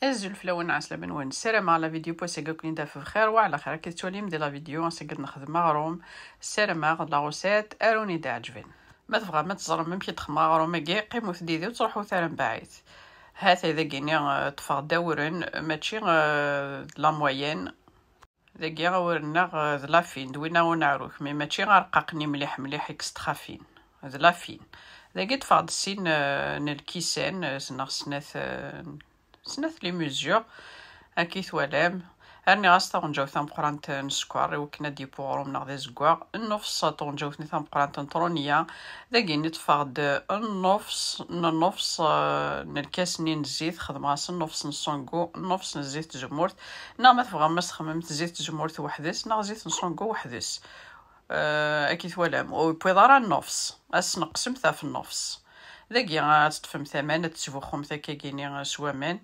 الزلفلة عسلامة نوان السلام على فيديو بوسيقا كلين دافع بخير وعلى خير كتولي مدي لا فيديو نسقد نخدم مغروم السلام غد لا غوسيت اروني دا عجبين ما تبغى ما تزرم ممكن تخدم مغروم كي قيمو ثديدي وتروحو ثاني بعيد هذا اذا كيني طفغ دورن ماشي لا موين ذاكي غورنا لا فين دوينا ونعروك مي ماشي غرققني مليح مليح اكسترا فين لا فين ذاكي طفغ السين الكيسان سناث لي ميزور هاكي ثوالام هرني غاستا غنجاو ثم قرانت نسكوار وكنا دي بوغروم نغ دي زكوار النفس طونجاو ثم قرانت نطرونيا ذاكي نتفاض النفس نركاس نين الزيت خدماس النفس نصونكو النفس زيت جمورت نا ما تبغى ما تخممت زيت جمورت وحدس نا زيت نصونكو وحدس اكي ثوالام وبيضارا النفس نقسم ثا في النفس ذاكي غتطفم ثمانة تسفوخهم ثاكا كيني سوامان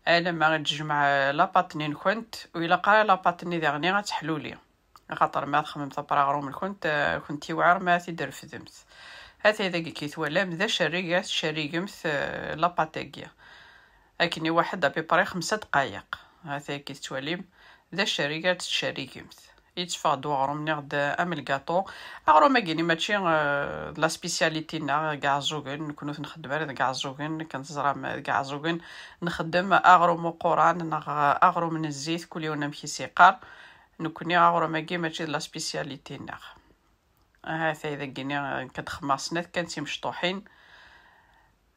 لما غتجمع لاباطني نكونت وإلا قرا لاباطني داغني غتحلولي خاطر ما خممت باراغروم كنت يوعر ما تيدير في ذمت هذا ذاك كيتولام ذا شريقمت لاباطيكيا لكني واحد ابيبري 5 دقايق هذا كيتوليم ذا شريقات شريقمت يتفاضوا غروم نغد ام الكاطو غروم كايني ماشي لا سبيسياليتي نا كاع زوغن نكونو نخدم على كاع زوغن كنزرا كاع زوغن نخدم اغروم قران اغروم من الزيت كل يوم نمشي سيقار نكوني اغروم كي ماشي لا سبيسياليتي نا هذا اذا كايني كتخماصنات كانتي مشطوحين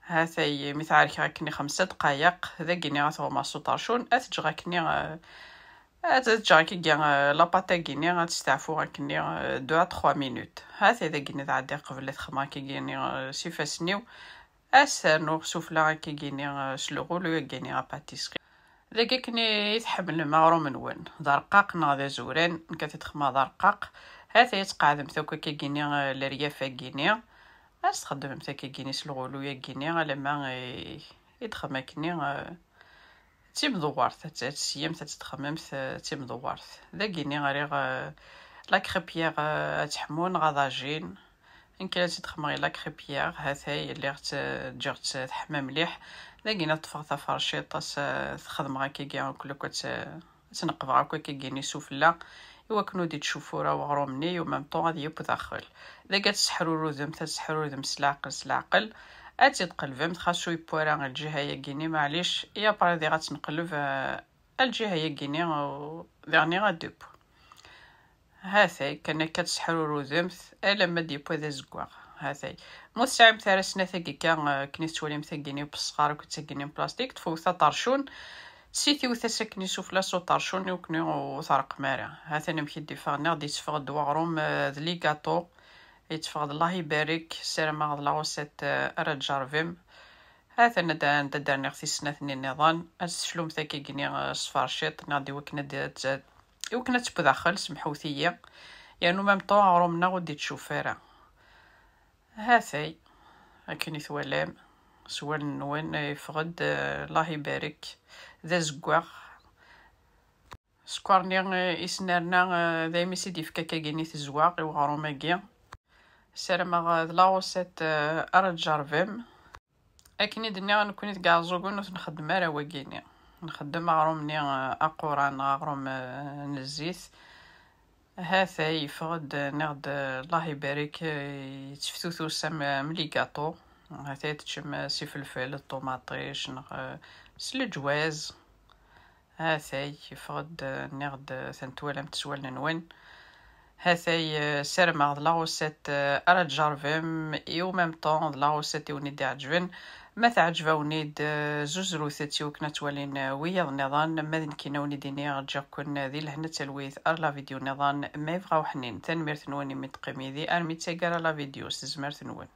هذا مثال كني 5 دقايق هذا كايني غتغماسو طرشون اتجرا كني تجا كي لاباطا كيني غتستعفو غاكني 2 à 3 مينوت هذا اذا كيني تعدي قبل تخما كي كيني سيفاسنيو اسانو سوفلا كي كيني سلوغولو كيني غاباتيسري ذاك كني يتحمل المغروم من وين درقاق ناضي زوران كتتخما درقاق هذا يتقعد مثوكا كي كيني الريافه كيني استخدم مثا كي كيني سلوغولو يا كيني لما يتخما كيني تيم دوارت تسيام تتخممت تيم دوارت ذاكيني غير لا كريبيير تحمون غاداجين ان كانت تخمري لا كريبيير هاثاي اللي تجرت تحمى مليح ذاكينا طفغت فرشيط تخدم غاكي كاع كل تنقب غاكا كيني سفلا ايوا كنو دي تشوفوا راه غرومني ومام طون غادي يبداخل ذاك تسحروا رذم تسحروا رذم سلاقل اتي تقلبم خاصو يبورا الجهه ياكيني معليش يا برادي غتنقلب الجهه ياكيني ديرني غادوب هاثاي كان كتسحرو رذمت الا ما ديبو ذا زكواغ هاثاي مستعم ثارسنا ثاكي كان كنيت توليم ثاكيني بالصغار وكتسكيني بلاستيك تفوثا طرشون سيتي وثاسكني سوفلا سو طرشون وكني وثرق مارا هاثا نمشي ديفاغنا غادي تفغد دوغروم ذلي كاطو يتفقد الله يبارك السلام على لاوسيت رجارفيم هذا ندار نغسي سنتني النظام اسفلوم ثاكي كني صفارشيط نادي وكنا تبداخل سمحوثيه يعني ميم طون غرومنا ودي تشوفيرا هاثاي كني ثوالام سوال نوين يفقد الله يبارك ذا زكواغ سكوارني يسنارنا دايما سيدي فكاكا كيني تزواغ وغروما كيا السلام على لاوسيت ارجارفيم اكني دنيا نكوني كاع زوغون نخدم راه واكيني نخدم غرومني اقوران غروم نزيت هذا يفقد نغد الله يبارك يتفتوثو سام ملي كاطو هذا تشم سي فلفل الطوماطيش سلجواز هذا يفقد نغد ثنتوالم تسوالنا نوين هاثاي سيرما لاوسيت ارجارفيم ايو ميم طون لاوسيت وني دي عجبن ما تعجبوني زوج روثاتي وكنا توالين ويا النظام ماذن كينوني ديني رجع كنا ذي لهنا تلويث لا فيديو نظام ما يبغاو حنين تنمير ثنواني متقمي ذي ارمي تاقرا لا فيديو سزمر ثنوان